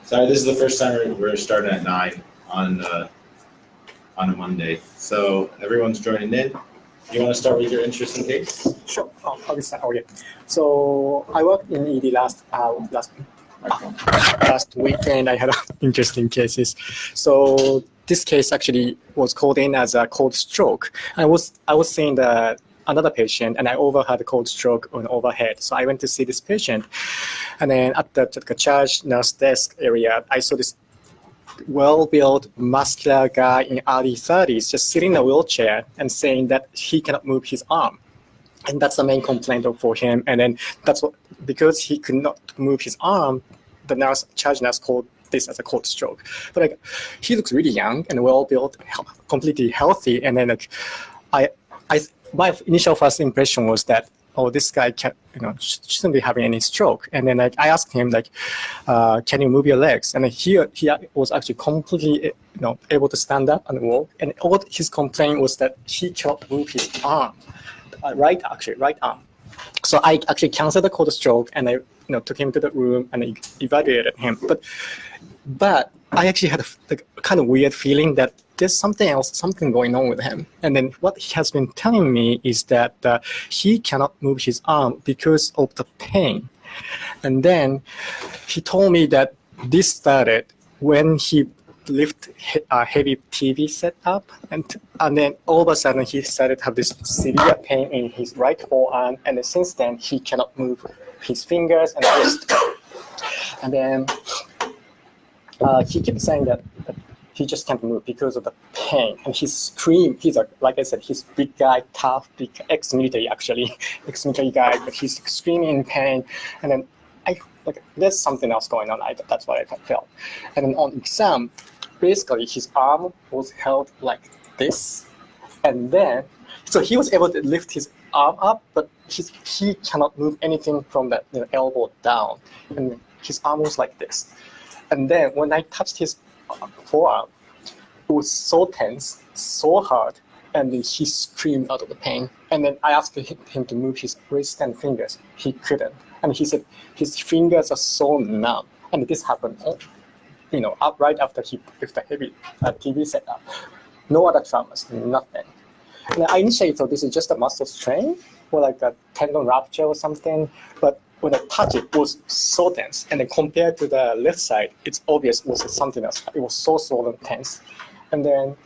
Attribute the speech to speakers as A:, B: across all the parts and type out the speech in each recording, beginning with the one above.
A: Sorry, this is the first time we're starting at 9 on a Monday. So everyone's joining in. You want to start with your interesting case?
B: Sure. I'll start. Okay. So I worked in ED last weekend. I had interesting cases. So this case actually was called in as a cold stroke. I was seeing another patient, and I overheard a cold stroke on overhead. So I went to see this patient, and then at the charge nurse desk area, I saw this well-built, muscular guy in early 30s just sitting in a wheelchair and saying that he cannot move his arm. And that's the main complaint for him. And then because he could not move his arm, the charge nurse called this as a cold stroke. But he looks really young and well-built, completely healthy. And then my initial first impression was that, oh, this guy shouldn't be having any stroke. And then I asked him, can you move your legs? And he was actually completely able to stand up and walk. And all his complaint was that he cannot move his arm, right arm. So I actually canceled the cold stroke, and I took him to the room and evaluated him. But I actually had a kind of weird feeling that there's something going on with him. And then what he has been telling me is that he cannot move his arm because of the pain. And then he told me that this started when he lift a heavy TV setup, and then all of a sudden he started to have this severe pain in his right forearm, and then since then he cannot move his fingers and wrist. And then he kept saying that he just can't move because of the pain, and he screamed. Like I said, he's big guy, tough, big ex-military guy, but he's screaming in pain. And then there's something else going on. That's what I felt. And then on exam, basically his arm was held like this, and then so he was able to lift his arm up, but he cannot move anything from the elbow down, and his arm was like this. And then when I touched his forearm, it was so tense, so hard, and then he screamed out of the pain. And then I asked him to move his wrist and fingers. He couldn't, and he said his fingers are so numb. And this happened, right after he lifted a heavy TV setup. No other traumas, nothing. And I initially thought this is just a muscle strain or like a tendon rupture or something, but when I touched it, it was so tense. And then compared to the left side, it's obvious it was something else. It was so swollen, tense. And then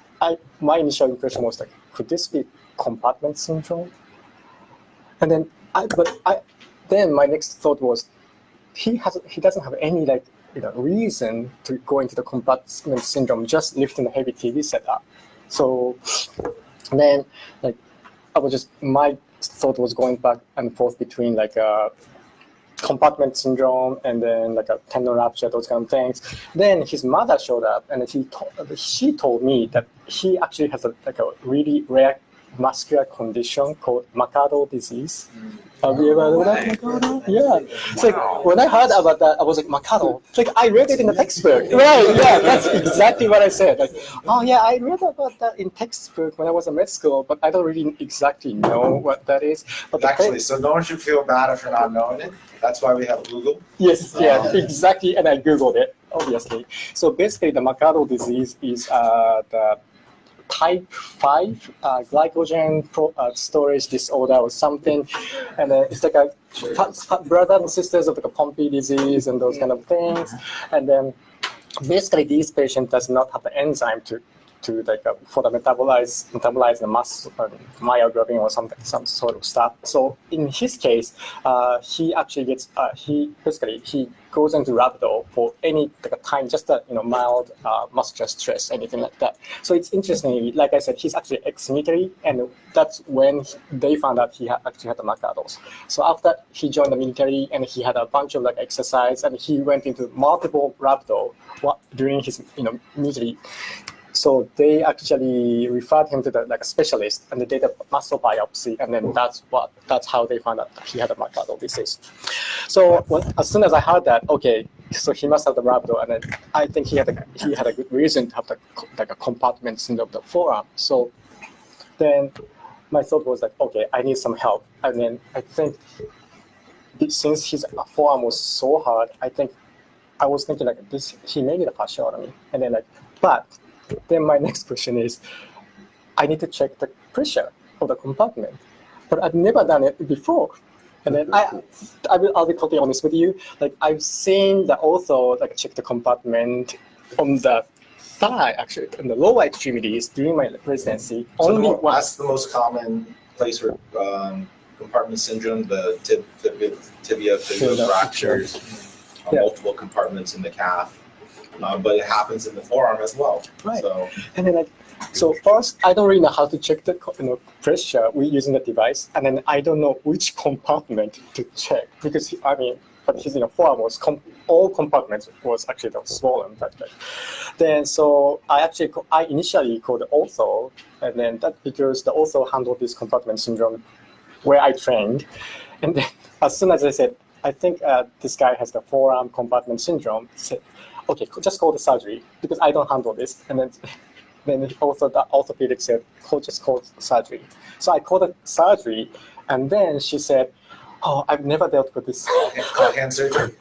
B: my initial impression was could this be compartment syndrome? And then then my next thought was, he doesn't have any reason to go into the compartment syndrome just lifting a heavy TV setup. So then my thought was going back and forth between compartment syndrome and then a tendon rupture, those kind of things. Then his mother showed up, and she told me that he actually has a really rare muscular condition called Makado disease. Have you ever heard of that? Makado? Yeah. It's when I heard about that, I was like, Makado. I read it in the textbook. Right, yeah, that's exactly what I said. Oh yeah, I read about that in textbook when I was in med school, but I don't really exactly know what that is. But
C: actually, so no one should feel bad if you're not knowing it. That's why we have Google.
B: Yes, yeah, exactly, and I Googled it, obviously. So basically, the Makado disease is the type 5 glycogen storage disorder or something, and it's brothers and sisters of Pompe disease and those kind of things. And then basically these patients does not have the enzyme to for the metabolize the muscle myoglobin or some sort of stuff. So in his case, he actually gets he goes into rhabdo for any time, just a mild muscular stress, anything like that. So it's interesting. Like I said, he's actually ex-military, and that's when they found out he actually had the Makados. So after he joined the military, and he had a bunch of exercise, and he went into multiple rhabdo during his military. So they actually referred him to the specialist, and they did a muscle biopsy, and then that's how they found out that he had a Makado disease. So as soon as I heard that, okay, so he must have the rhabdo, and then I think he had a good reason to have a compartment syndrome of the forearm. So then my thought was like, okay, I need some help. And then I think since his forearm was so hard, I was thinking like this, he may need a fasciotomy. And then but then my next question is, I need to check the pressure of the compartment, but I've never done it before. And then I'll be totally honest with you. Like I've seen the ortho check the compartment on the thigh, actually, on the lower extremities during my residency. Only
C: That's
B: once.
C: the most common place for compartment syndrome, the tibia fibula fractures, multiple compartments in the calf. But it happens in the forearm as well.
B: Right.
C: So,
B: And then so first, I don't really know how to check the pressure using the device, and then I don't know which compartment to check because but his forearm was all compartments was actually swollen. Then so I initially called the ortho, and then that because the ortho handled this compartment syndrome where I trained, and then as soon as I said I think this guy has the forearm compartment syndrome, I said okay, just call the surgery because I don't handle this, and then also the orthopedic said, just call surgery. So I called the surgery, and then she said, oh, I've never dealt with this.
C: call hand surgery.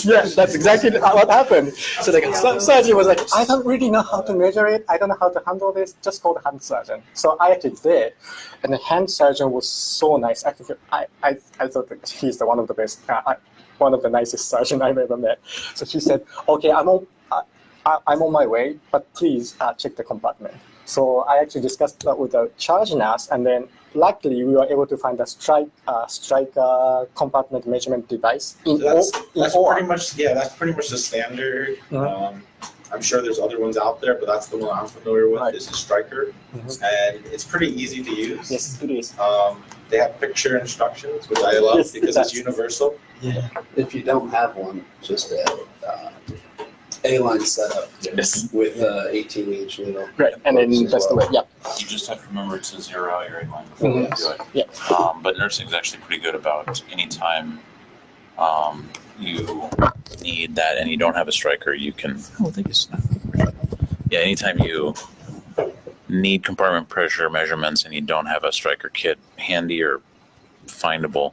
B: Yeah, that's exactly what happened. So surgery was like, I don't really know how to measure it. I don't know how to handle this. Just call the hand surgeon. So I actually did. And the hand surgeon was so nice. I thought that he's one of the best, one of the nicest surgeons I've ever met. So he said, okay, I'm on my way, but please check the compartment. So I actually discussed that with the charge nurse, and then luckily we were able to find a Stryker compartment measurement device
C: That's pretty much the standard. I'm sure there's other ones out there, but that's the one I'm familiar with.
B: Right.
C: This is Stryker, and it's pretty easy to use.
B: Yes, it is.
C: They have picture instructions, which I love
B: Yes,
C: because it's universal.
D: Yeah. If you don't have one, just A-line setup
B: Yes.
D: with 18-inch needle.
B: Right, and then
D: Works as
B: that's the way.
D: well.
B: Yeah.
E: You just have to remember to zero out your A-line before you do it.
B: Yeah.
E: But nursing is actually pretty good about anytime you need that and you don't have a Stryker, you can. Oh, thank you. Yeah, anytime you need compartment pressure measurements and you don't have a Stryker kit handy or findable,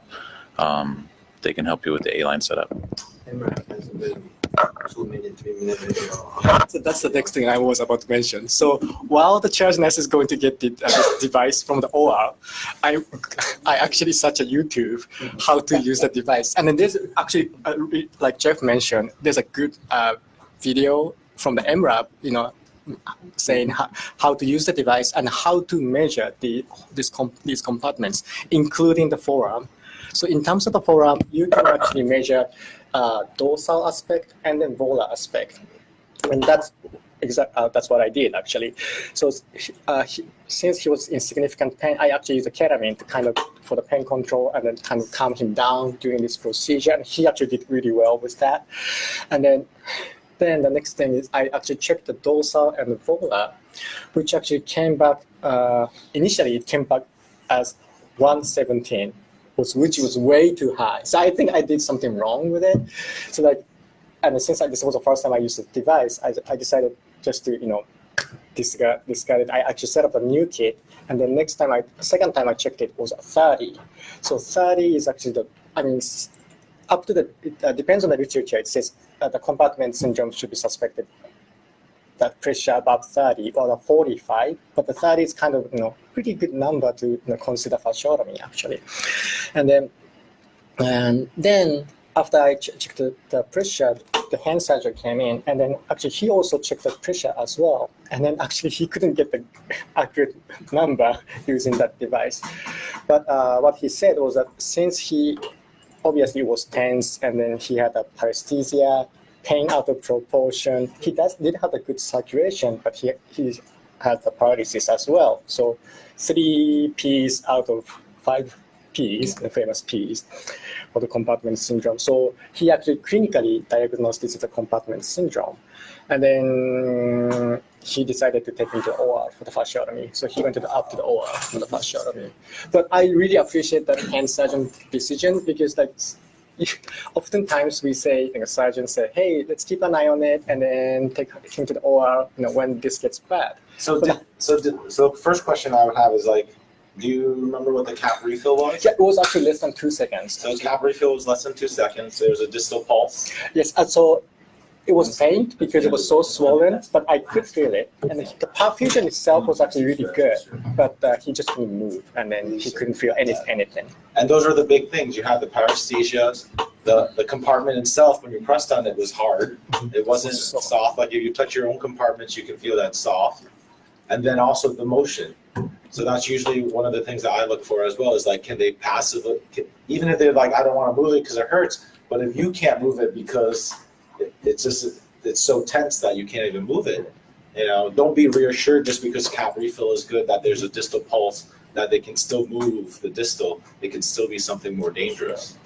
E: they can help you with the A-line setup.
D: Hasn't been 2-minute, 3-minute video.
B: So that's the next thing I was about to mention. So while the charge nurse is going to get this device from the OR, I actually searched on YouTube how to use the device. And then there's actually, like Jeff mentioned, there's a good video from the MRAP, saying how to use the device and how to measure these compartments, including the forearm. So in terms of the forearm, you can actually measure dorsal aspect and then volar aspect, and that's what I did actually. So since he was in significant pain, I actually used the ketamine to for the pain control and then kind of calm him down during this procedure, and he actually did really well with that. And then the next thing is I actually checked the dorsal and the volar, which actually came back. Initially, it came back as 117. Which was way too high. So I think I did something wrong with it. So and since this was the first time I used the device, I decided just to, discard it. I actually set up a new kit, and then second time I checked it was 30. So 30 is actually up to it depends on the literature. It says the compartment syndrome should be suspected that pressure above 30 or 45, but the 30 is kind of pretty good number to consider fasciotomy actually. And then after I checked the pressure, the hand surgeon came in, and then actually he also checked the pressure as well. And then actually he couldn't get the accurate number using that device. But what he said was that since he obviously was tense, and then he had a paresthesia, pain out of proportion. He did have a good circulation, but he had the paralysis as well. So 3 Ps out of 5 Ps, the famous Ps, for the compartment syndrome. So he actually clinically diagnosed this as a compartment syndrome. And then he decided to take me to the OR for the fasciotomy. So he went up to the OR for the fasciotomy. But I really appreciate that hand surgeon decision because oftentimes we say, surgeons say, hey, let's keep an eye on it and then take him to the OR, when this gets bad.
C: So first question I would have is like, do you remember what the cap refill was?
B: Yeah, it was actually less than 2 seconds.
C: So cap refill was less than 2 seconds. There was a distal pulse.
B: Yes, so it was faint because it was so swollen, but I could feel it. And the perfusion itself was actually really good, but he just couldn't move, and then he couldn't feel anything.
C: And those are the big things. You have the paresthesia. The compartment itself, when you pressed on it, was hard. It wasn't soft. Like if you touch your own compartments, you can feel that soft. And then also the motion. So that's usually one of the things that I look for as well, is like, can they passively, even if they're like, I don't want to move it because it hurts, but if you can't move it because it's so tense that you can't even move it, don't be reassured just because cap refill is good that there's a distal pulse, that they can still move the distal. It can still be something more dangerous.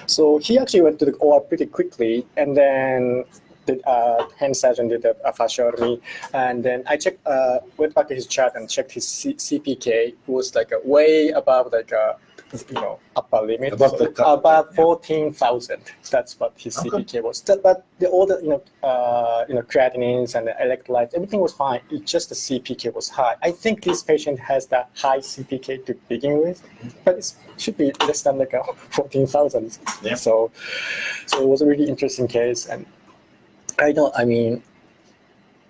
B: So he actually went to the OR pretty quickly, and then the hand surgeon did a fasciotomy, and then I went back to his chart and checked his CPK. It was like way above upper limit, about 14,000. That's what his CPK was. But all the creatinines and the electrolytes, everything was fine. It's just the CPK was high. I think this patient has that high CPK to begin with, but it should be less than 14,000.
A: Yeah.
B: So it was a really interesting case, and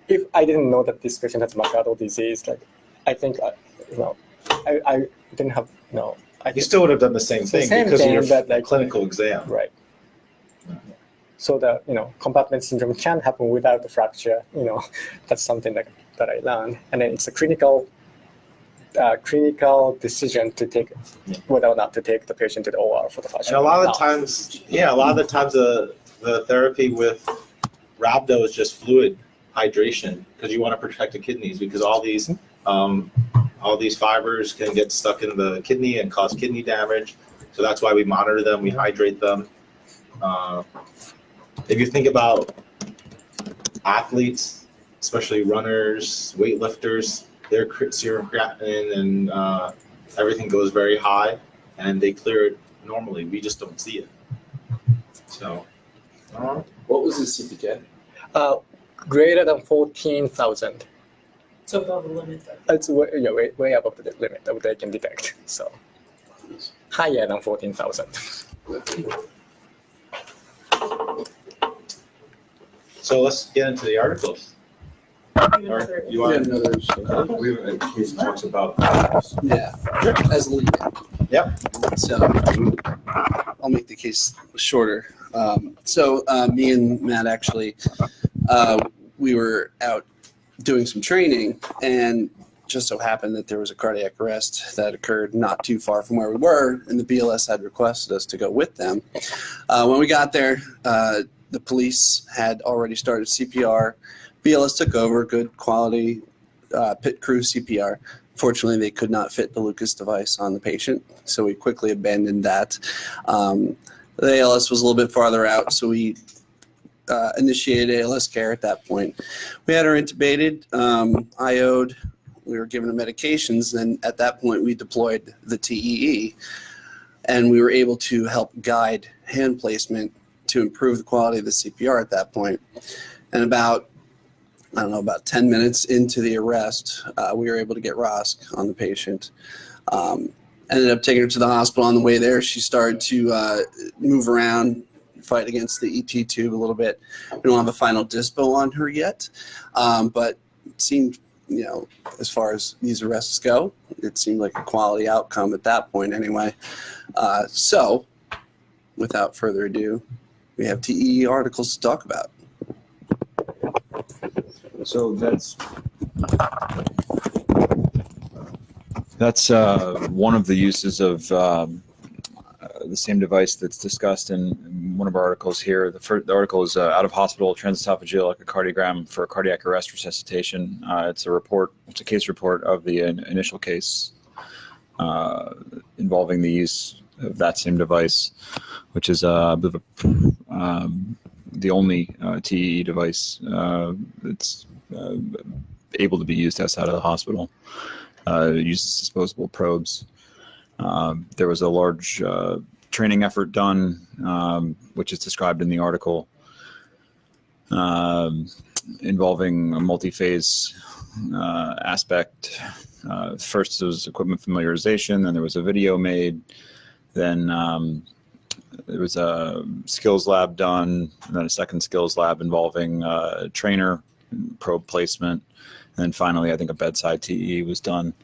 B: if I didn't know that this patient has Mercado disease, I think I didn't have
C: You still would have done the same thing because of your clinical exam.
B: Right. So the compartment syndrome can happen without the fracture. That's something that I learned, and then it's a clinical decision to take whether or not to take the patient to the OR for the fracture.
C: And a lot of the times, the therapy with rhabdo is just fluid hydration because you want to protect the kidneys, because all these fibers can get stuck in the kidney and cause kidney damage. So that's why we monitor them, we hydrate them. If you think about athletes, especially runners, weightlifters, their serum creatinine and everything goes very high, and they clear it normally. We just don't see it. So,
D: What was his CPK?
B: Greater than 14,000.
F: So above the limit.
B: It's way above the limit that they can detect. So higher than 14,000.
C: So let's get into the articles. Or you want?
G: We have a case that talks about.
D: Yeah, as a lead.
C: Yep.
D: So I'll make the case shorter. Me and Matt actually, we were out doing some training, and just so happened that there was a cardiac arrest that occurred not too far from where we were, and the BLS had requested us to go with them. When we got there, the police had already started CPR. BLS took over, good quality pit crew CPR. Fortunately, they could not fit the Lucas device on the patient, so we quickly abandoned that. The ALS was a little bit farther out, so we initiated ALS care at that point. We had her intubated, IO'd, we were given the medications, and at that point we deployed the TEE, and we were able to help guide hand placement to improve the quality of the CPR at that point. And about 10 minutes into the arrest, we were able to get ROSC on the patient. Ended up taking her to the hospital. On the way there, she started to move around, fight against the ET tube a little bit. We don't have a final dispo on her yet, but it seemed, as far as these arrests go, it seemed like a quality outcome at that point anyway. So without further ado, we have TEE articles to talk about.
G: So that's one of the uses of the same device that's discussed in one of our articles here. The article is out of hospital transesophageal echocardiogram for cardiac arrest resuscitation. It's a case report of the initial case involving the use of that same device, which is the only TEE device that's able to be used outside of the hospital. It uses disposable probes. There was a large training effort done, which is described in the article, involving a multi-phase aspect. First, there was equipment familiarization, then there was a video made, then there was a skills lab done, and then a second skills lab involving trainer, probe placement, and then finally, I think a bedside TE was done.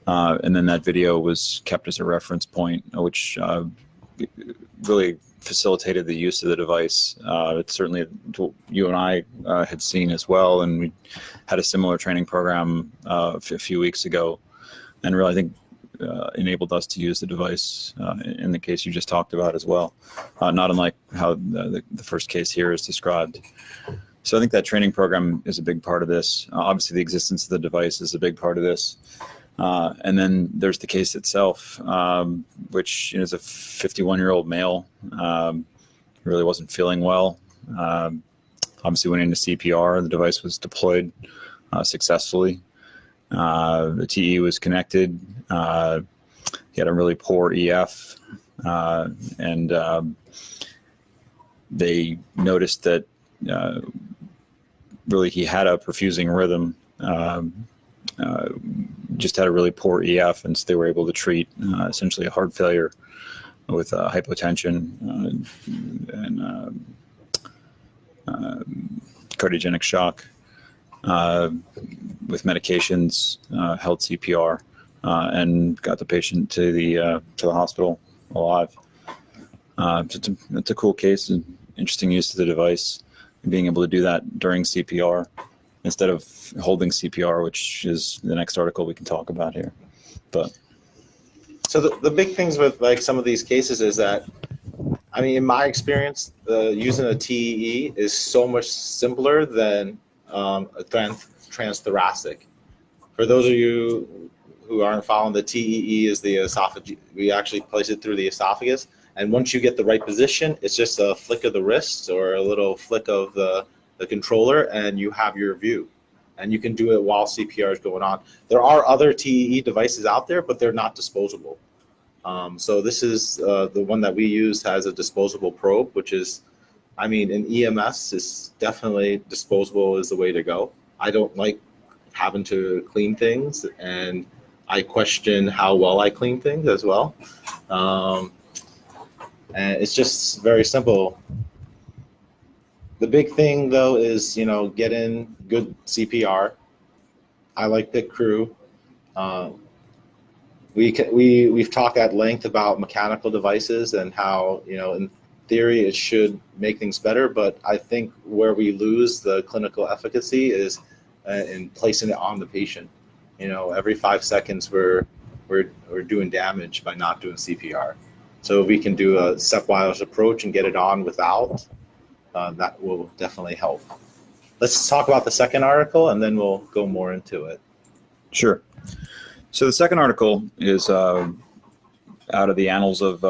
G: And then that video was kept as a reference point, which really facilitated the use of the device. It's certainly what you and I had seen as well, and we had a similar training program a few weeks ago, and really I think enabled us to use the device in the case you just talked about as well, not unlike how the first case here is described. So I think that training program is a big part of this. Obviously, the existence of the device is a big part of this. And then there's the case itself, which is a 51-year-old male, really wasn't feeling well. Obviously went into CPR. The device was deployed successfully. The TE was connected. He had a really poor EF, and they noticed that really he had a perfusing rhythm. Just had a really poor EF, and so they were able to treat essentially a heart failure with hypotension and cardiogenic shock with medications, held CPR, and got the patient to the hospital alive. It's a cool case, and interesting use of the device, and being able to do that during CPR instead of holding CPR, which is the next article we can talk about here. But
A: So the big things with like some of these cases is that, I mean, in my experience, using a TEE is so much simpler than a transthoracic. For those of you who aren't following, the TEE is the esophagus. We actually place it through the esophagus, and once you get the right position, it's just a flick of the wrist or a little flick of the controller, and you have your view. And you can do it while CPR is going on. There are other TEE devices out there, but they're not disposable. So this is the one that we use, has a disposable probe, which is, I mean, in EMS, is definitely disposable is the way to go. I don't like having to clean things, and I question how well I clean things as well. And it's just very simple. The big thing though is, get in good CPR. I like Pit Crew. We've talked at length about mechanical devices and how, in theory it should make things better, but I think where we lose the clinical efficacy is in placing it on the patient. Every 5 seconds we're doing damage by not doing CPR. So if we can do a stepwise approach and get it on without, that will definitely help. Let's talk about the second article, and then we'll go more into it.
G: sure. So the second article is out of the Annals of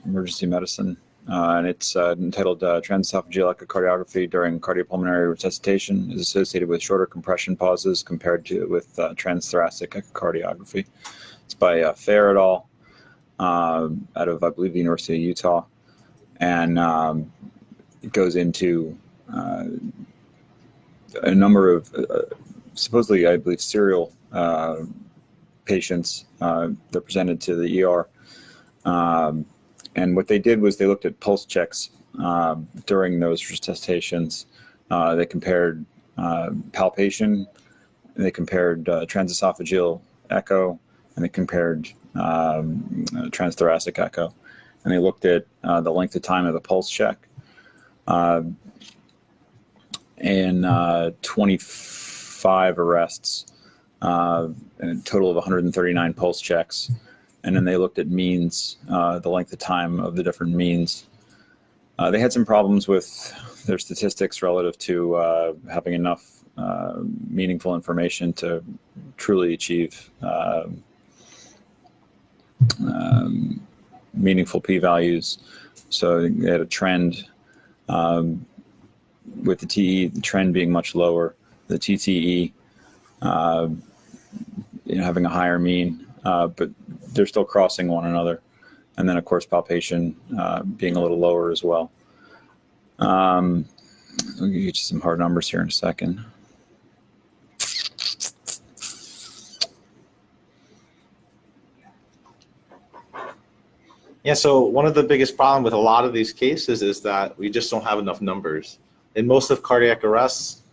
G: Emergency Medicine, and it's entitled Transesophageal Echocardiography during Cardiopulmonary Resuscitation is associated with shorter compression pauses compared to with transthoracic echocardiography. It's by Fair et al. Out of, I believe, the University of Utah, and it goes into a number of supposedly, I believe, serial patients that presented to the ER. And what they did was they looked at pulse checks during those resuscitations. They compared palpation, they compared transesophageal echo, and they compared transthoracic echo. And they looked at the length of time of the pulse check. In 25 arrests, and a total of 139 pulse checks. And then they looked at means, the length of time of the different means. They had some problems with their statistics relative to having enough meaningful information to truly achieve meaningful p-values. So they had a trend with the TE, the trend being much lower, the TTE having a higher mean, but they're still crossing one another. And then, of course, palpation being a little lower as well. I'll get you some hard numbers here in a second.
A: Yeah, so one of the biggest problem with a lot of these cases is that we just don't have enough numbers. In most of cardiac arrests,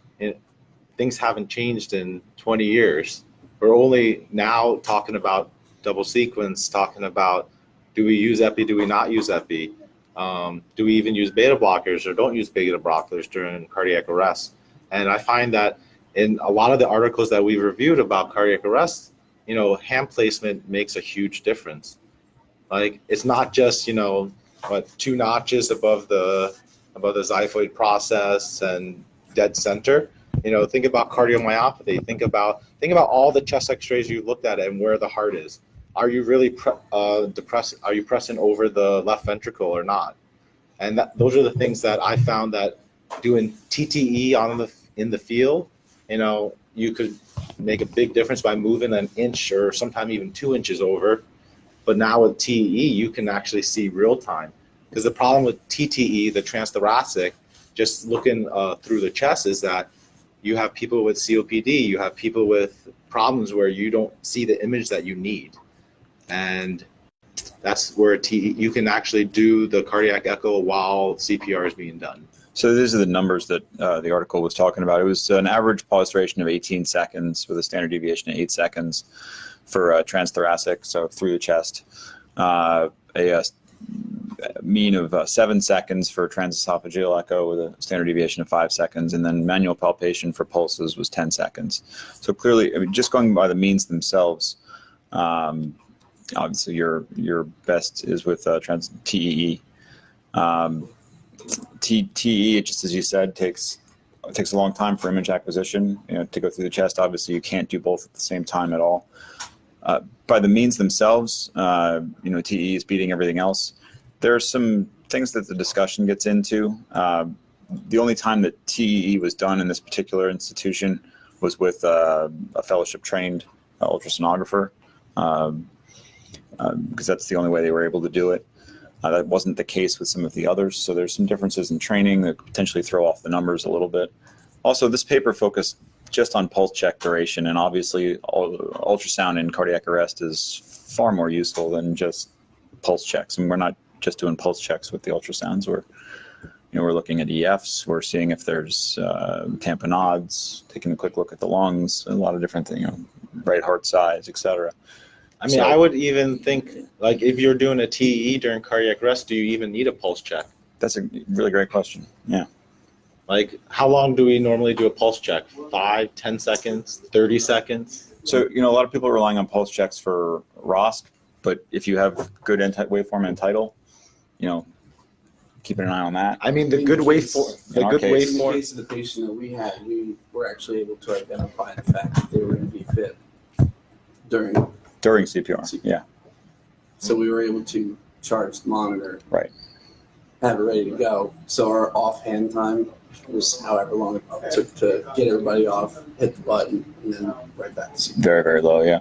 A: things haven't changed in 20 years. We're only now talking about double sequence, talking about do we use epi, do we not use epi? Do we even use beta blockers or don't use beta blockers during cardiac arrest? And I find that in a lot of the articles that we've reviewed about cardiac arrest, hand placement makes a huge difference. Like it's not just, 2 notches above the xiphoid process and dead center. Think about cardiomyopathy. Think about all the chest X-rays you looked at and where the heart is. Are you really depressed? Are you pressing over the left ventricle or not? And those are the things that I found that doing TTE in the field, you could make a big difference by moving an inch or sometimes even 2 inches over. But now with TEE, you can actually see real time. Because the problem with TTE, the transthoracic, just looking through the chest is that you have people with COPD, you have people with problems where you don't see the image that you need. And that's where you can actually do the cardiac echo while CPR is being done.
G: So these are the numbers that the article was talking about. It was an average pulse duration of 18 seconds with a standard deviation of 8 seconds for transthoracic, so through the chest. A mean of 7 seconds for transesophageal echo with a standard deviation of 5 seconds, and then manual palpation for pulses was 10 seconds. So clearly, just going by the means themselves, obviously your best is with TEE. TEE, just as you said, takes a long time for image acquisition. To go through the chest, obviously you can't do both at the same time at all. By the means themselves, TEE is beating everything else. There are some things that the discussion gets into. The only time that TEE was done in this particular institution was with a fellowship-trained ultrasonographer, because that's the only way they were able to do it. That wasn't the case with some of the others, so there's some differences in training that could potentially throw off the numbers a little bit. Also, this paper focused just on pulse check duration, and obviously ultrasound in cardiac arrest is far more useful than just pulse checks. And we're not just doing pulse checks with the ultrasounds. We're looking at EFs. We're seeing if there's tamponades, taking a quick look at the lungs, a lot of different things, right heart size, etc.
A: I mean, I would even think, like, if you're doing a TEE during cardiac arrest, do you even need a pulse check?
G: That's a really great question. Yeah.
A: Like, how long do we normally do a pulse check? 5, 10 seconds, 30 seconds?
G: So, a lot of people are relying on pulse checks for ROSC, but if you have good waveform and title, keeping an eye on that.
A: I mean, the good waveform.
D: In the case of the patient that we had, we were actually able to identify the fact that they were going to be fit during
G: CPR. Yeah.
D: So we were able to charge the monitor,
G: Right.
D: have it ready to go. So our offhand time was however long it took to get everybody off, hit the button, and then right back to CPR.
G: Very, very low. Yeah.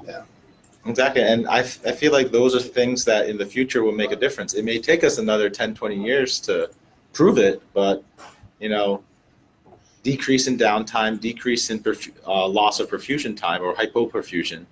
A: Exactly. And I feel like those are things that in the future will make a difference. It may take us another 10, 20 years to prove it, but, decrease in downtime, decrease in loss of perfusion time or hypoperfusion.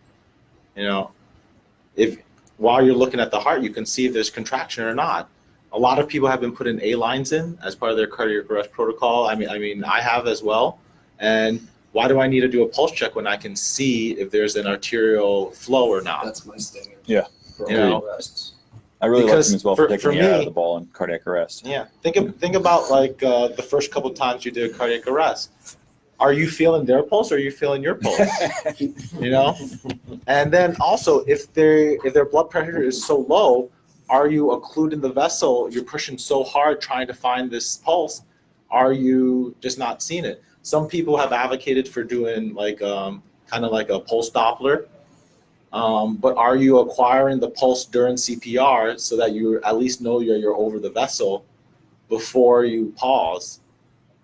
A: If while you're looking at the heart, you can see if there's contraction or not. A lot of people have been putting A lines in as part of their cardiac arrest protocol. I mean, I have as well. And why do I need to do a pulse check when I can see if there's an arterial flow or not?
D: That's my standard.
G: Yeah.
D: For
A: You
D: all
A: know,
D: arrests.
G: I really like
A: Because
G: them as well for
A: for
G: taking the eye out
A: me-
G: of the ball in cardiac arrest.
A: Yeah. Think about like the first couple of times you did a cardiac arrest. Are you feeling their pulse or are you feeling your pulse? And then also if their blood pressure is so low, are you occluding the vessel? You're pushing so hard trying to find this pulse. Are you just not seeing it? Some people have advocated for doing like kind of like a pulse Doppler. But are you acquiring the pulse during CPR so that you at least know you're over the vessel before you pause?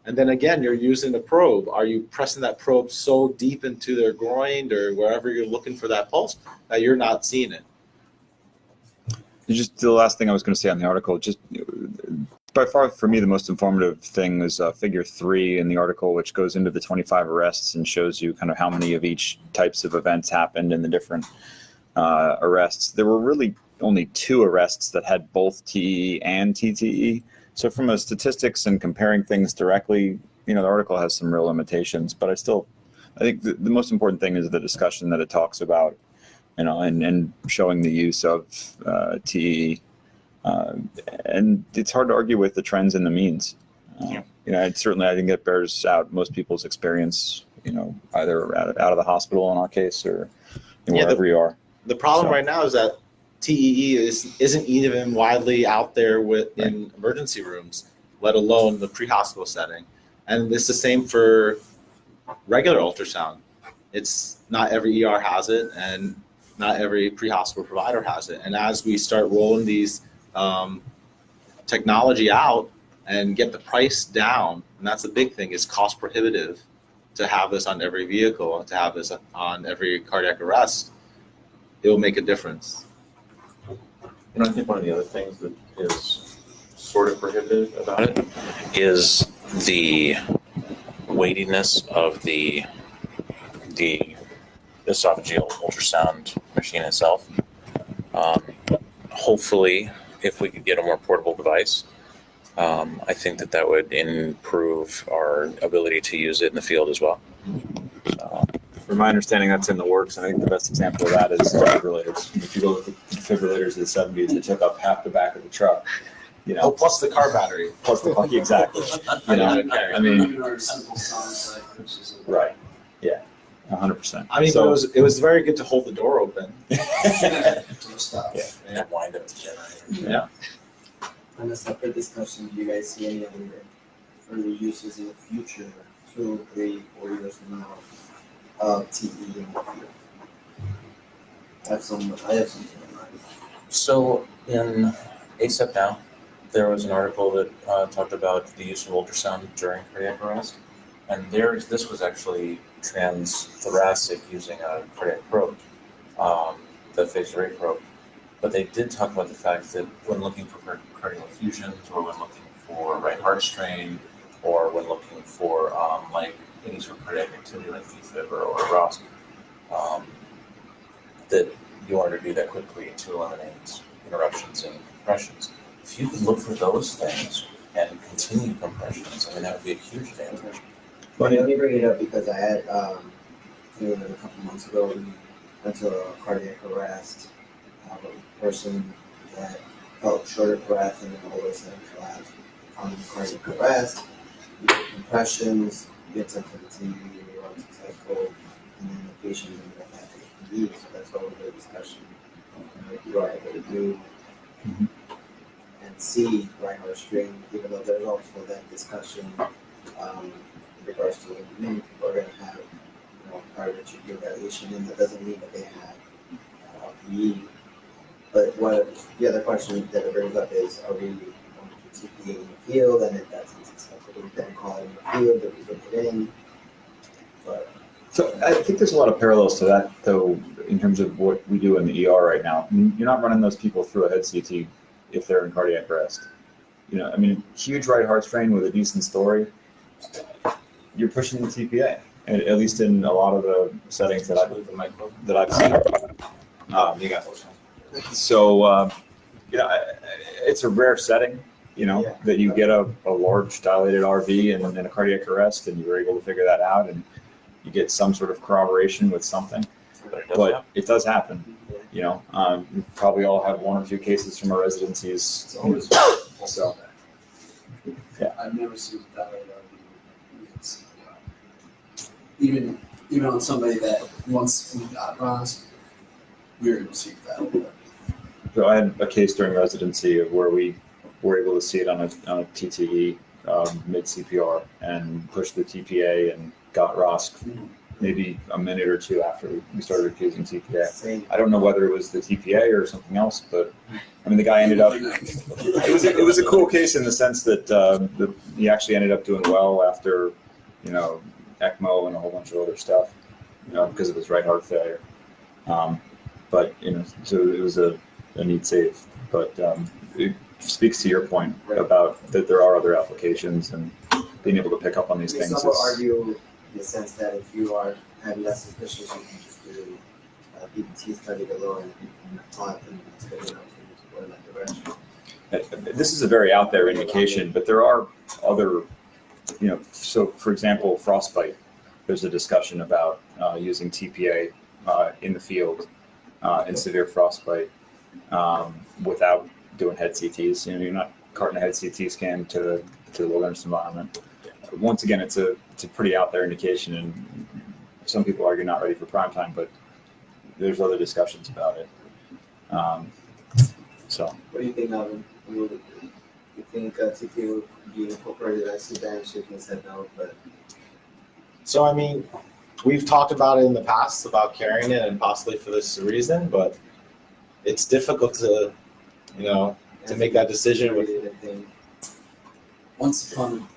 A: And then again, you're using the probe. Are you pressing that probe so deep into their groin or wherever you're looking for that pulse that you're not seeing it?
G: Just the last thing I was going to say on the article, just by far for me, the most informative thing is figure 3 in the article, which goes into the 25 arrests and shows you kind of how many of each types of events happened in the different arrests. There were really only 2 arrests that had both TEE and TTE. So from a statistics and comparing things directly, the article has some real limitations, but I think the most important thing is the discussion that it talks about, and showing the use of TEE. And it's hard to argue with the trends and the means. Certainly I think it bears out most people's experience, either out of the hospital in our case or wherever you are.
A: The problem right now is that TEE isn't even widely out there in emergency rooms, let alone the pre-hospital setting. And it's the same for regular ultrasound. It's not every ER has it, and not every pre-hospital provider has it. And as we start rolling these technology out and get the price down, and that's the big thing, is cost prohibitive to have this on every vehicle, to have this on every cardiac arrest, it will make a difference.
E: I think one of the other things that is sort of prohibitive about it is the weightiness of the esophageal ultrasound machine itself. Hopefully, if we could get a more portable device, I think that would improve our ability to use it in the field as well.
G: From my understanding, that's in the works, and I think the best example of that is defibrillators. If you look at the defibrillators of the 70s, they took up half the back of the truck.
A: Plus the car battery.
G: Plus the exactly. I mean, right? Yeah, 100%.
A: I mean,
G: so,
A: it was very good to hold the door open.
E: And wind up the generator.
G: Yeah.
H: On a separate discussion, do you guys see any other further uses in the future, 2, 3, 4 years from now, of TE in the field? I have something in mind.
E: So in ASAP Now, there was an article that talked about the use of ultrasound during cardiac arrest, and this was actually transthoracic using a cardiac probe, the phaser A probe. But they did talk about the fact that when looking for cardiac effusions, or when looking for right heart strain, or when looking for any sort of cardiac activity like defib or ROSC, that you wanted to do that quickly to eliminate interruptions and compressions. If you could look for those things and continue compressions, that would be a huge advantage.
H: Let me bring it up because I had, a couple months ago, we went to a cardiac arrest. A person that felt short of breath and then all of a sudden collapsed on cardiac arrest. We did compressions, we did something to TV, we were unsuccessful, and then the patient ended up having TE. So that's what the discussion you are able to do and see right heart strain, even though there's also that discussion in regards to many people are going to have prior to evaluation, and that doesn't mean that they have PE. But the other question that it brings up is, are we going to do TPA in the field, and if that's unsuccessful, we then call it in the field, that we put it in. But
G: So I think there's a lot of parallels to that, though, in terms of what we do in the ER right now. You're not running those people through a head CT if they're in cardiac arrest. Huge right heart strain with a decent story, you're pushing the TPA, at least in a lot of the settings that I've seen.
A: You got those.
G: So, it's a rare setting, that you get a large dilated RV and a cardiac arrest, and you're able to figure that out, and you get some sort of corroboration with something. But it does happen. You probably all have one or two cases from our residencies. So, yeah.
D: I've never seen that. Even on somebody that once we got ROSC, we were able to see that.
G: So I had a case during residency of where we were able to see it on a TTE mid CPR and pushed the TPA and got ROSC maybe a minute or two after we started using TPA. I don't know whether it was the TPA or something else, but the guy ended up. It was a cool case in the sense that he actually ended up doing well after, ECMO and a whole bunch of other stuff, because of his right heart failure. But so it was a neat save. But it speaks to your point about that there are other applications and being able to pick up on these
H: I mean,
G: things.
H: some will
G: is-
H: argue in the sense that if you are having less suspicions, you can just do a BPT study below and apply and it's good enough to go in that direction.
G: This is a very out there indication, but there are other, so for example, frostbite, there's a discussion about using TPA in the field in severe frostbite without doing head CTs. You're not carting a head CT scan to the wilderness environment. Once again, it's a pretty out there indication, and some people argue not ready for prime time, but there's other discussions about it. So.
H: What do you think, Alvin? You think TPA would be incorporated? I see Dan shaking his head no, but
A: So I mean, we've talked about it in the past about carrying it and possibly for this reason, but it's difficult to, to make that decision with.
D: Once upon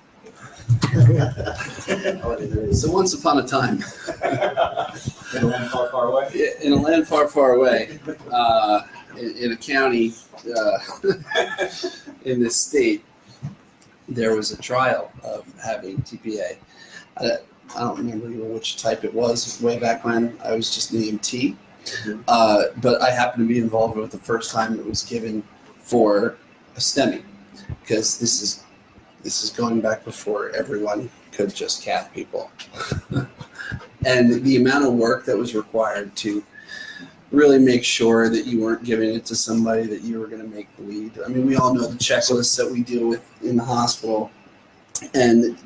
H: Oh, there is.
D: so once upon a time,
A: In a land far, far away.
D: in a land far, far away, in a county in this state, there was a trial of having TPA. I don't remember even which type it was way back when. I was just an EMT. But I happened to be involved with the first time it was given for a STEMI, because this is going back before everyone could just cath people. And the amount of work that was required to really make sure that you weren't giving it to somebody that you were going to make bleed. I mean, we all know the checklists that we deal with in the hospital, and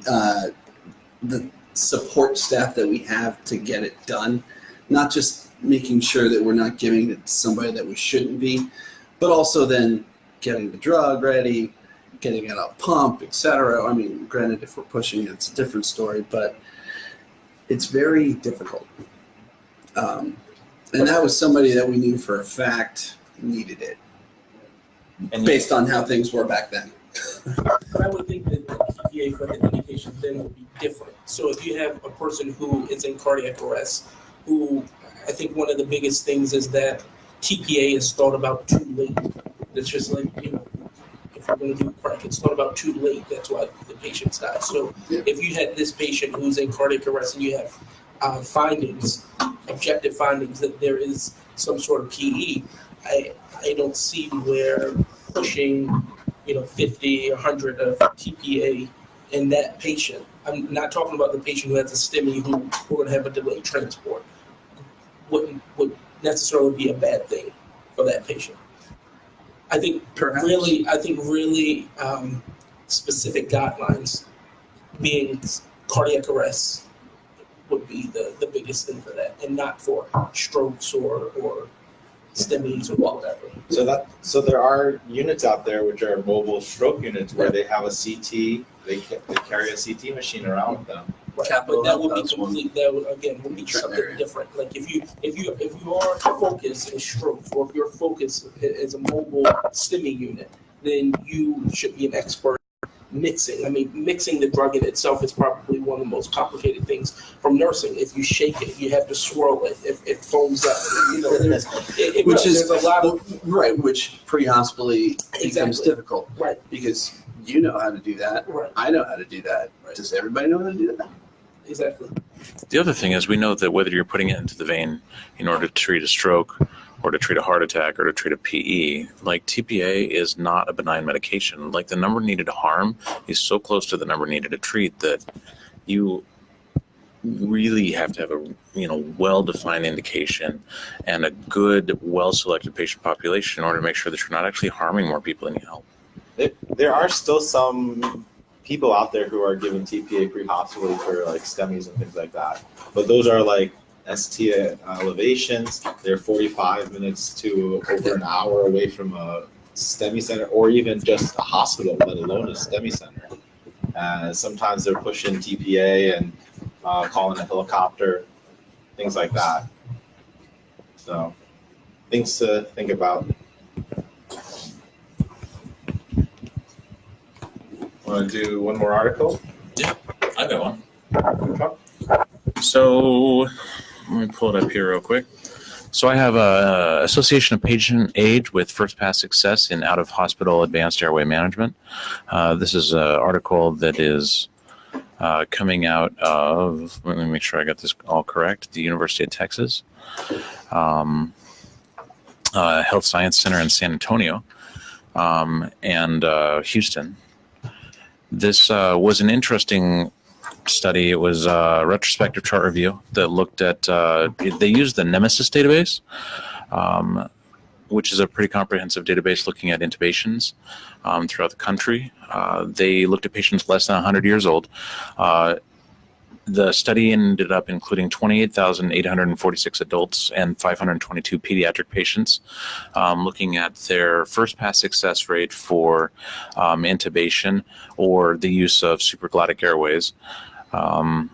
D: the support staff that we have to get it done, not just making sure that we're not giving it to somebody that we shouldn't be, but also then getting the drug ready, getting it out pump, etc. I mean, granted, if we're pushing it, it's a different story, but it's very difficult. And that was somebody that we knew for a fact needed it,
E: And
D: based on how things were back then.
F: But I would think that the TPA for the indication then would be different. So if you have a person who is in cardiac arrest, who I think one of the biggest things is that TPA is thought about too late. It's just like, if we're going to do crack, it's thought about too late. That's why the patients die. So if you had this patient who's in cardiac arrest and you have objective findings that there is some sort of PE, I don't see where pushing 50, 100 of TPA in that patient. I'm not talking about the patient who has a STEMI who we're going to have a delayed transport. Would necessarily be a bad thing for that patient. I think really specific guidelines being cardiac arrest would be the biggest thing for that, and not for strokes or STEMIs or whatever.
A: So there are units out there which are mobile stroke units where they have a CT. They carry a CT machine around with them.
F: Right.
D: Capital
F: But that would
D: Health
F: be
D: has one.
F: complete. That would again would be something
D: Area.
F: different. Like if your focus is strokes, or if your focus is a mobile STEMI unit, then you should be an expert mixing. I mean, mixing the drug in itself is probably one of the most complicated things from nursing. If you shake it, you have to swirl it. If it foams up,
D: Which is
F: there's a lot of
D: right, which pre-hospitally becomes
F: Exactly.
D: difficult,
F: right,
D: because you know how to do that.
F: right,
D: I know how to do that. Does everybody know how to do that?
F: exactly.
E: The other thing is we know that whether you're putting it into the vein in order to treat a stroke or to treat a heart attack or to treat a PE, like TPA is not a benign medication. Like the number needed to harm is so close to the number needed to treat that you really have to have a well-defined indication and a good, well-selected patient population in order to make sure that you're not actually harming more people than you help.
A: There are still some people out there who are given TPA pre-hospitally for like STEMIs and things like that. But those are like ST elevations. They're 45 minutes to over an hour away from a STEMI center or even just a hospital, let alone a STEMI center. Sometimes they're pushing TPA and calling a helicopter, things like that. So things to think about. Want to do one more article?
E: I got one. So let me pull it up here real quick. So I have a Association of Patient Age with First Pass Success in Out-of-Hospital Advanced Airway Management. This is an article that is coming out of, let me make sure I got this all correct, the University of Texas Health Science Center in San Antonio and Houston. This was an interesting study. It was a retrospective chart review that looked at, they used the Nemesis database, which is a pretty comprehensive database looking at intubations throughout the country. They looked at patients less than 100 years old. The study ended up including 28,846 adults and 522 pediatric patients, looking at their first pass success rate for intubation or the use of supraglottic airways, and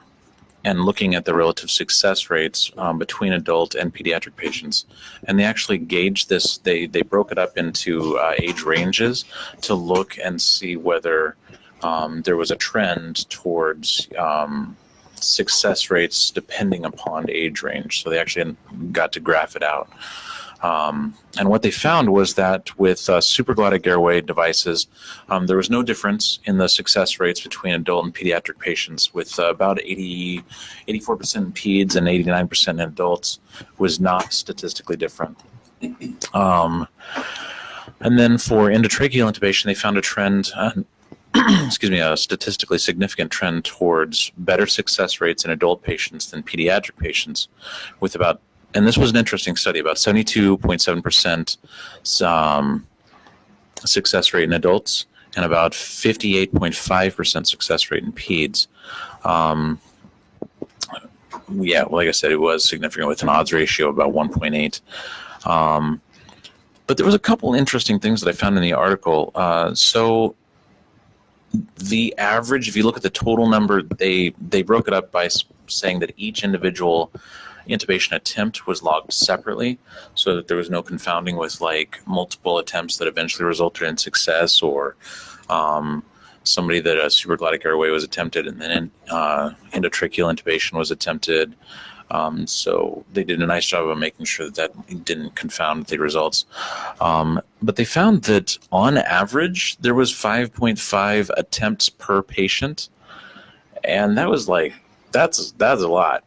E: looking at the relative success rates between adult and pediatric patients. And they actually gauged this, they broke it up into age ranges to look and see whether there was a trend towards success rates depending upon age range. So they actually got to graph it out. And what they found was that with supraglottic airway devices, there was no difference in the success rates between adult and pediatric patients, with about 84% in peds and 89% in adults was not statistically different. And then for endotracheal intubation, they found a trend, excuse me, a statistically significant trend towards better success rates in adult patients than pediatric patients, with about, and this was an interesting study, about 72.7% success rate in adults and about 58.5% success rate in peds. Yeah, well, like I said, it was significant with an odds ratio of about 1.8. But there was a couple interesting things that I found in the article. So the average, if you look at the total number, they broke it up by saying that each individual intubation attempt was logged separately, so that there was no confounding with like multiple attempts that eventually resulted in success, or somebody that a supraglottic airway was attempted and then endotracheal intubation was attempted. So they did a nice job of making sure that didn't confound the results. But they found that on average, there was 5.5 attempts per patient. And that was like, that's a lot.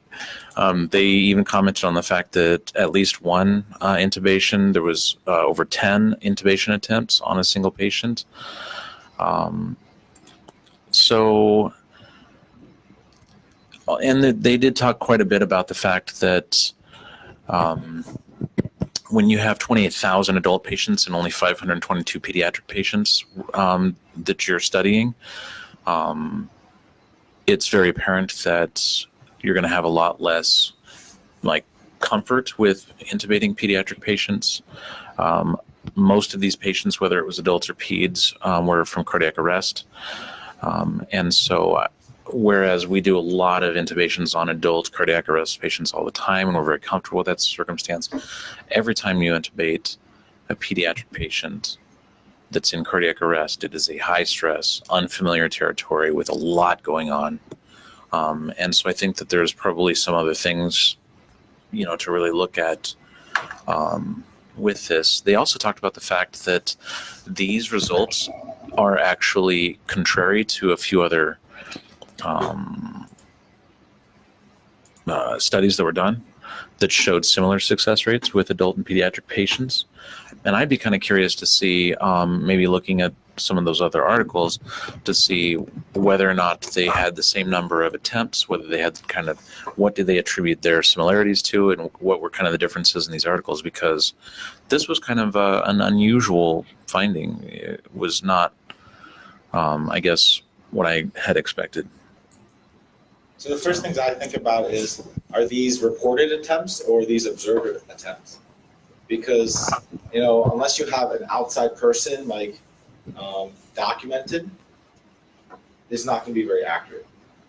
E: They even commented on the fact that at least one intubation, there was over 10 intubation attempts on a single patient. And they did talk quite a bit about the fact that when you have 28,000 adult patients and only 522 pediatric patients that you're studying, it's very apparent that you're going to have a lot less like comfort with intubating pediatric patients. Most of these patients, whether it was adults or peds, were from cardiac arrest. And so whereas we do a lot of intubations on adult cardiac arrest patients all the time, and we're very comfortable with that circumstance, every time you intubate a pediatric patient that's in cardiac arrest, it is a high stress, unfamiliar territory with a lot going on. And so I think that there's probably some other things, to really look at with this. They also talked about the fact that these results are actually contrary to a few other studies that were done that showed similar success rates with adult and pediatric patients. And I'd be kind of curious to see, maybe looking at some of those other articles, to see whether or not they had the same number of attempts, whether they had kind of, what did they attribute their similarities to, and what were kind of the differences in these articles, because this was kind of an unusual finding. It was not, I guess, what I had expected.
A: So the first things I think about is, are these reported attempts or these observed attempts? Because, unless you have an outside person documented, it's not going to be very accurate.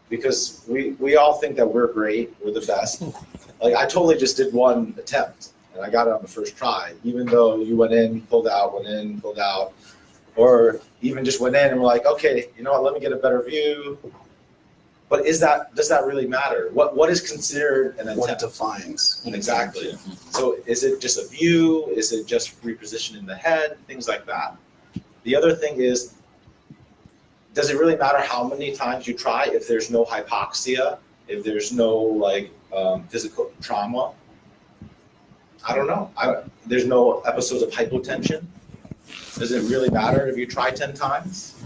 A: Because we all think that we're great, we're the best. Like, I totally just did one attempt and I got it on the first try, even though you went in, pulled out, went in, pulled out, or even just went in and were like, okay, you know what, let me get a better view.
C: But does that really matter? What is considered an
D: What
C: attempt?
D: defines?
C: Exactly. So is it just a view? Is it just repositioning the head? Things like that. The other thing is, does it really matter how many times you try if there's no hypoxia, if there's no physical trauma? I don't know. There's no episodes of hypotension. Does it really matter if you try 10 times?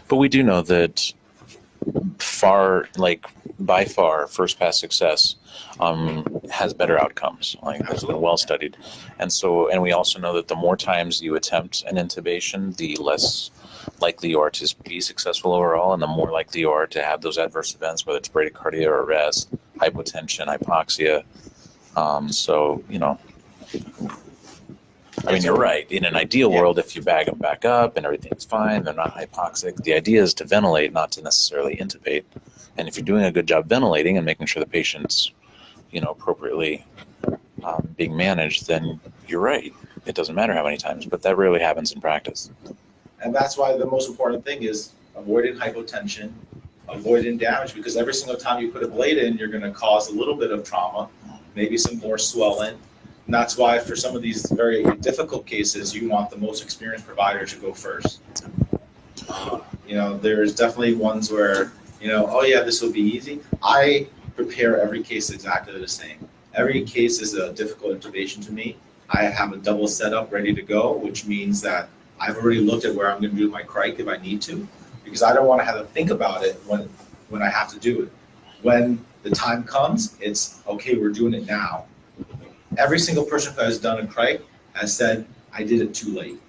E: But we do know that by far, first pass success has better outcomes. Like that's been well studied, and we also know that the more times you attempt an intubation, the less likely you are to be successful overall, and the more likely you are to have those adverse events, whether it's bradycardia, arrest, hypotension, hypoxia. So I mean, you're right. In an ideal world, if you bag them back up and everything's fine, they're not hypoxic. The idea is to ventilate, not to necessarily intubate. And if you're doing a good job ventilating and making sure the patient's, appropriately being managed, then you're right. It doesn't matter how many times, but that rarely happens in practice.
C: And that's why the most important thing is avoiding hypotension, avoiding damage, because every single time you put a blade in, you're going to cause a little bit of trauma, maybe some more swelling. And that's why for some of these very difficult cases, you want the most experienced provider to go first. There's definitely ones where, oh yeah, this will be easy. I prepare every case exactly the same. Every case is a difficult intubation to me. I have a double setup ready to go, which means that I've already looked at where I'm going to do my crike if I need to, because I don't want to have to think about it when I have to do it. When the time comes, it's okay, we're doing it now. Every single person who has done a crike has said, I did it too late.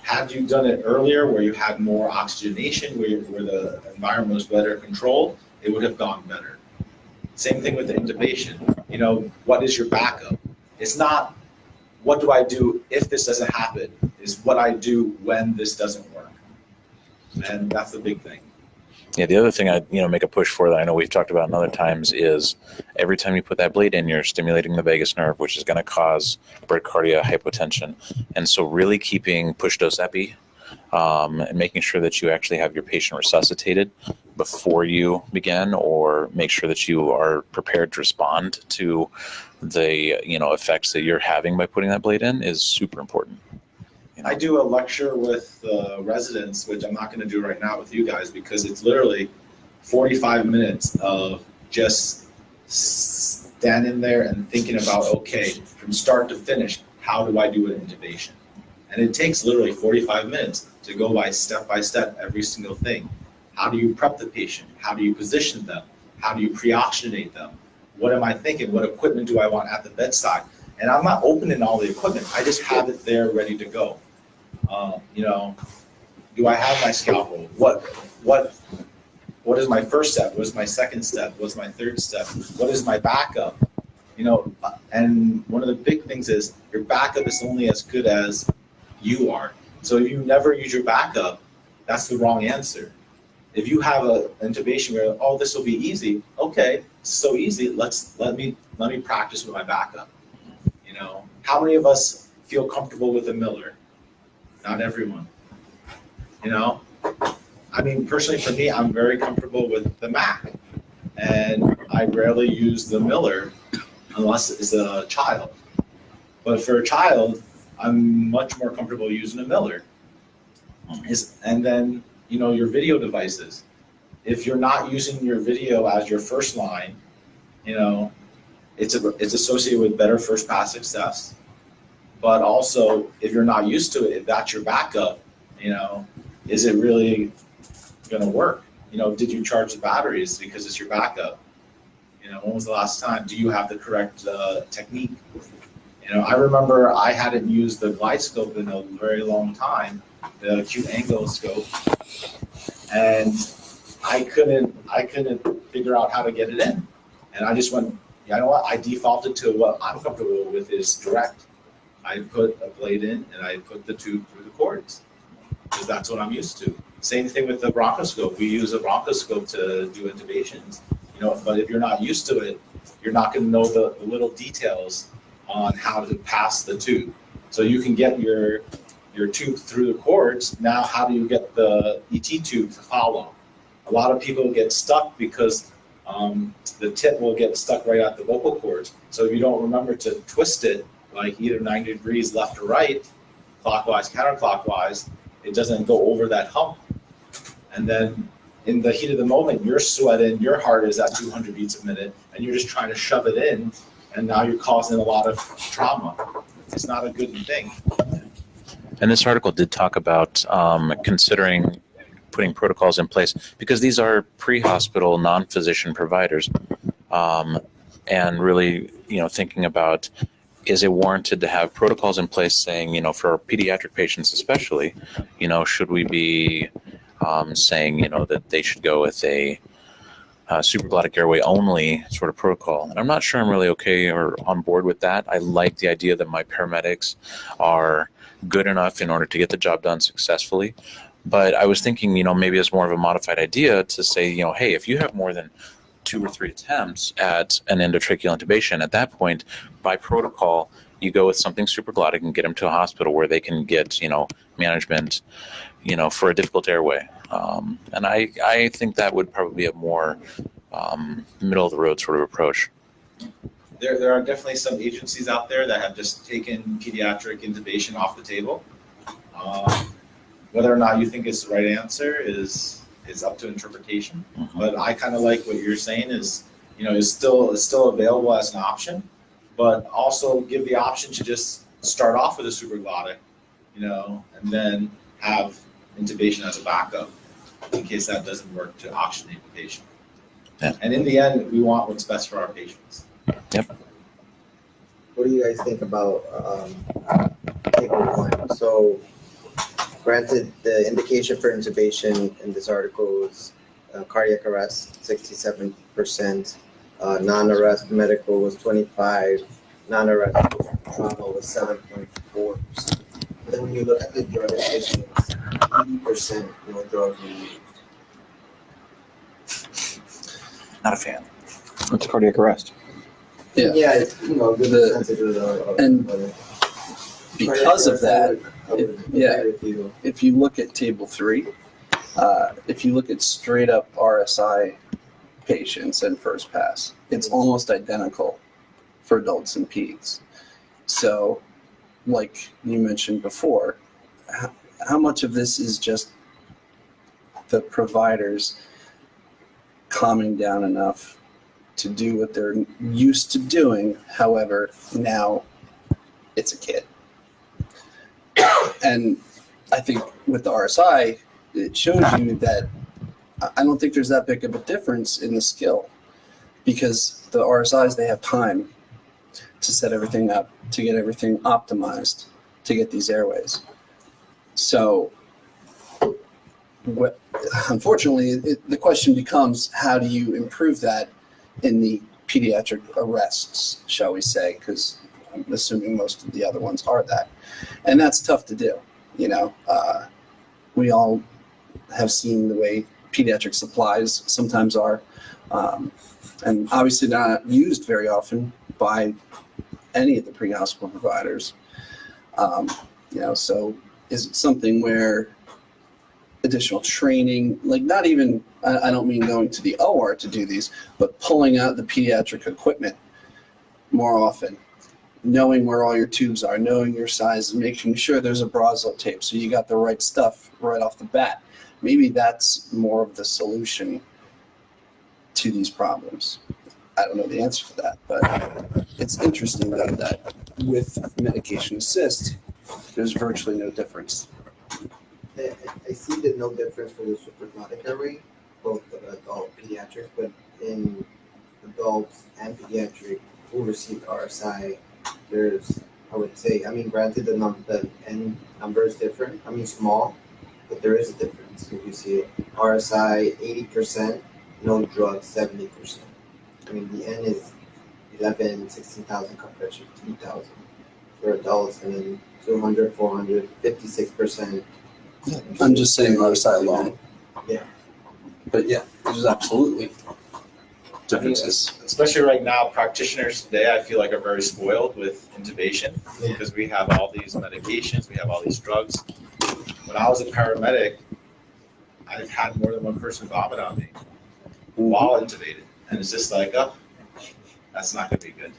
C: Had you done it earlier where you had more oxygenation, where the environment was better controlled, it would have gone better. Same thing with the intubation. What is your backup? It's not, what do I do if this doesn't happen? It's what I do when this doesn't work. And that's the big thing.
E: Yeah, the other thing I make a push for that I know we've talked about in other times is every time you put that blade in, you're stimulating the vagus nerve, which is going to cause bradycardia, hypotension. And so really keeping push dose epi and making sure that you actually have your patient resuscitated before you begin, or make sure that you are prepared to respond to the effects that you're having by putting that blade in is super important.
C: I do a lecture with residents, which I'm not going to do right now with you guys, because it's literally 45 minutes of just standing there and thinking about, okay, from start to finish, how do I do an intubation? And it takes literally 45 minutes to go by step every single thing. How do you prep the patient? How do you position them? How do you pre-oxygenate them? What am I thinking? What equipment do I want at the bedside? And I'm not opening all the equipment. I just have it there ready to go. Do I have my scalpel? What is my first step? What is my second step? What's my third step? What is my backup? And one of the big things is your backup is only as good as you are. So if you never use your backup, that's the wrong answer. If you have an intubation where, oh, this will be easy. Okay, it's so easy. Let me practice with my backup. How many of us feel comfortable with a Miller? Not everyone. Personally for me, I'm very comfortable with the Mac, and I rarely use the Miller unless it's a child. But for a child, I'm much more comfortable using a Miller. And then, your video devices. If you're not using your video as your first line, it's associated with better first pass success. But also, if you're not used to it, if that's your backup, is it really going to work? Did you charge the batteries because it's your backup? When was the last time? Do you have the correct technique? I remember I hadn't used the glide scope in a very long time, the acute angle scope, and I couldn't figure out how to get it in. And I just went, you know what? I defaulted to what I'm comfortable with is direct. I put a blade in and I put the tube through the cords because that's what I'm used to. Same thing with the bronchoscope. We use a bronchoscope to do intubations, but if you're not used to it, you're not going to know the little details on how to pass the tube. So you can get your tube through the cords. Now, how do you get the ET tube to follow? a lot of people get stuck because the tip will get stuck right at the vocal cords. So if you don't remember to twist it, like either 90 degrees left or right, clockwise, counterclockwise, it doesn't go over that hump. And then in the heat of the moment, you're sweating, your heart is at 200 beats a minute, and you're just trying to shove it in, and now you're causing a lot of trauma. It's not a good thing.
E: And this article did talk about considering putting protocols in place, because these are pre-hospital, non-physician providers, and really, thinking about, is it warranted to have protocols in place saying, for our pediatric patients especially, should we be saying, that they should go with a supraglottic airway only sort of protocol. And I'm not sure I'm really okay or on board with that. I like the idea that my paramedics are good enough in order to get the job done successfully. But I was thinking, maybe it's more of a modified idea to say, hey, if you have more than 2 or 3 attempts at an endotracheal intubation, at that point, by protocol, you go with something supraglottic and get them to a hospital where they can get, management, for a difficult airway. And I think that would probably be a more middle of the road sort of approach.
C: There are definitely some agencies out there that have just taken pediatric intubation off the table. Whether or not you think it's the right answer is up to interpretation.
E: Mhm.
C: But I kind of like what you're saying is, it's still available as an option, but also give the option to just start off with a supraglottic, and then have intubation as a backup in case that doesn't work to oxygenate the patient.
E: Yeah.
C: And in the end, we want what's best for our patients.
H: What do you guys think about table 1? So, granted, the indication for intubation in this article is cardiac arrest, 67%, non-arrest medical was 25%, non-arrest trauma was 7.4%. But then when you look at the drug admissions, 80% no drugs were used.
E: Not a fan.
G: It's cardiac arrest.
D: Yeah.
H: It's good percentage of
D: and
H: but
D: Because of that,
H: I would
D: yeah.
H: agree with you.
D: if you look at table 3, if you look at straight up RSI patients and first pass, it's almost identical for adults and peds. So, like you mentioned before, how much of this is just the providers calming down enough to do what they're used to doing? However, now it's a kid. And I think with the RSI, it shows you that I don't think there's that big of a difference in the skill, because the RSIs, they have time to set everything up, to get everything optimized, to get these airways. So unfortunately, the question becomes, how do you improve that in the pediatric arrests, shall we say, because I'm assuming most of the other ones are that. And that's tough to do. We all have seen the way pediatric supplies sometimes are, and obviously not used very often by any of the pre-hospital providers. So is it something where additional training, like not even, I don't mean going to the OR to do these, but pulling out the pediatric equipment more often, knowing where all your tubes are, knowing your size, making sure there's a Brazo tape so you got the right stuff right off the bat. Maybe that's more of the solution to these problems. I don't know the answer to that, but it's interesting though that with medication assist, there's virtually no difference.
H: I see there's no difference for the supraglottic array, both adult and pediatric, but in adults and pediatric who receive RSI, there's, I would say, granted the N number is different, small, but there is a difference. If you see it, RSI 80%, no drugs 70%. The N is 11, 16,000 compared to 3,000 for adults, and then 200, 400, 56%.
D: I'm just saying RSI alone.
H: Yeah.
D: But yeah, there's absolutely differences.
C: Especially right now, practitioners today, I feel like, are very spoiled with intubation because we have all these medications, we have all these drugs. When I was a paramedic, I've had more than one person vomit on me while intubated, and it's just like, oh, that's not going to be good.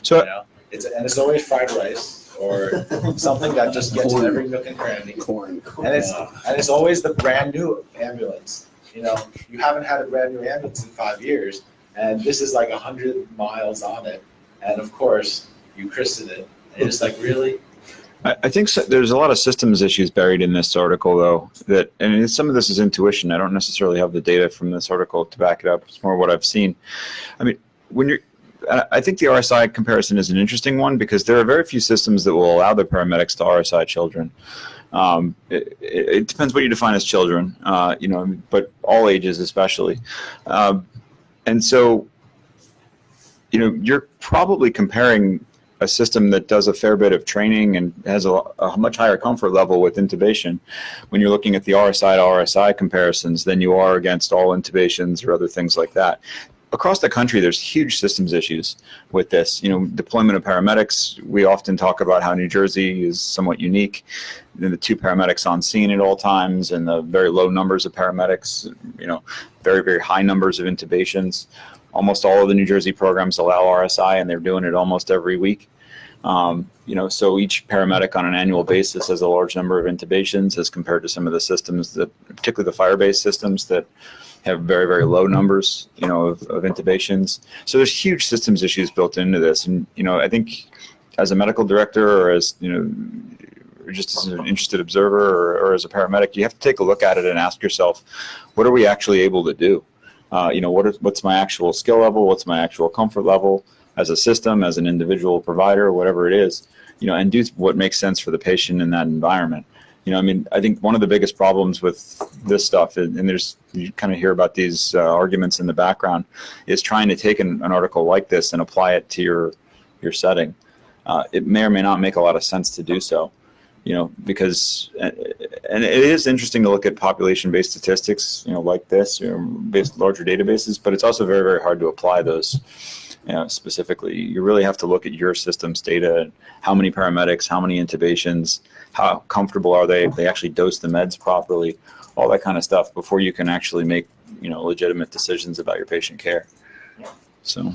G: So
C: You know? It's always fried rice or something that just gets in every nook and cranny.
D: Corn.
C: And it's always the brand new ambulance. You know, you haven't had a brand new ambulance in 5 years, and this is like 100 miles on it, and of course you christen it. And it's like, really?
G: I think there's a lot of systems issues buried in this article, though. And some of this is intuition. I don't necessarily have the data from this article to back it up. It's more what I've seen. I mean, I think the RSI comparison is an interesting one because there are very few systems that will allow the paramedics to RSI children. It depends what you define as children, but all ages especially. And so, you're probably comparing a system that does a fair bit of training and has a much higher comfort level with intubation when you're looking at the RSI to RSI comparisons than you are against all intubations or other things like that. Across the country, there's huge systems issues with this. Deployment of paramedics, we often talk about how New Jersey is somewhat unique. The 2 paramedics on scene at all times and the very low numbers of paramedics, very, very high numbers of intubations. Almost all of the New Jersey programs allow RSI, and they're doing it almost every week. So each paramedic on an annual basis has a large number of intubations as compared to some of the systems that, particularly the fire-based systems that have very, very low numbers, of intubations. So there's huge systems issues built into this. And, I think as a medical director or as, just as an interested observer or as a paramedic, you have to take a look at it and ask yourself, what are we actually able to do? What's my actual skill level? What's my actual comfort level as a system, as an individual provider, whatever it is, and do what makes sense for the patient in that environment. I think one of the biggest problems with this stuff, and you kind of hear about these arguments in the background, is trying to take an article like this and apply it to your setting. It may or may not make a lot of sense to do so, because, and it is interesting to look at population-based statistics, like this, based larger databases, but it's also very, very hard to apply those. Specifically, you really have to look at your system's data, how many paramedics, how many intubations, how comfortable are they, if they actually dose the meds properly, all that kind of stuff before you can actually make, legitimate decisions about your patient care. So.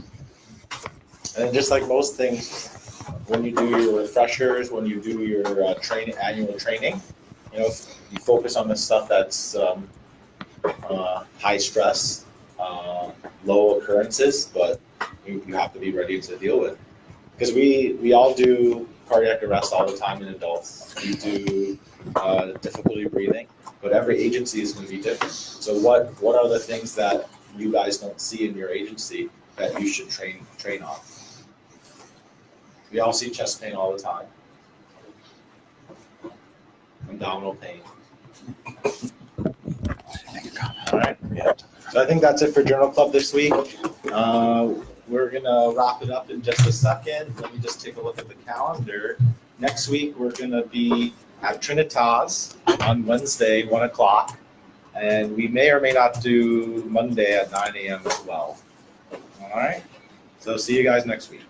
C: And just like most things, when you do your refreshers, when you do your annual training, you focus on the stuff that's high stress, low occurrences, but you have to be ready to deal with. Because we all do cardiac arrest all the time in adults. We do difficulty breathing, but every agency is going to be different. So what are the things that you guys don't see in your agency that you should train on? We all see chest pain all the time, abdominal pain. All right. Yeah. So I think that's it for Journal Club this week. We're gonna wrap it up in just a second. Let me just take a look at the calendar. Next week we're gonna be at Trinitas on Wednesday, 1 o'clock, and we may or may not do Monday at 9 a.m. as well. All right. So see you guys next week.